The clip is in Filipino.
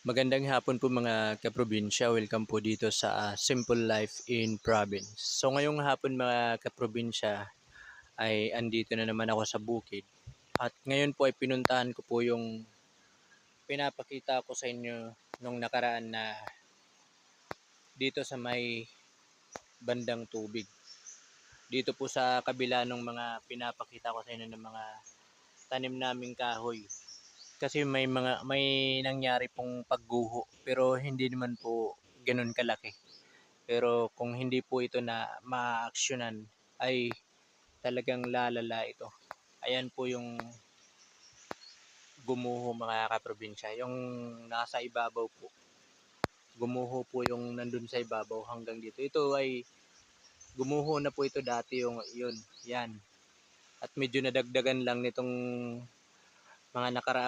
Magandang hapon po mga kaprobinsya. Welcome po dito sa Simple Life in Province. So ngayong hapon mga kaprobinsya ay andito na naman ako sa bukid. At ngayon po ay pinuntahan ko po yung pinapakita ko sa inyo nung nakaraan na dito sa may bandang tubig. Dito po sa kabila ng mga pinapakita ko sa inyo ng mga tanim naming kahoy. Kasi may nangyari pong pagguho pero hindi naman po ganoon kalaki. Pero kung hindi po ito na maaaksyonan ay talagang lalala ito. Ayan po yung gumuho mga kaprobinsya. Yung nasa ibabaw po. Gumuho po yung nandun sa ibabaw hanggang dito. Ito ay gumuho na po ito dati yung yun. Yan. At medyo nadagdagan lang nitong mga nakaraang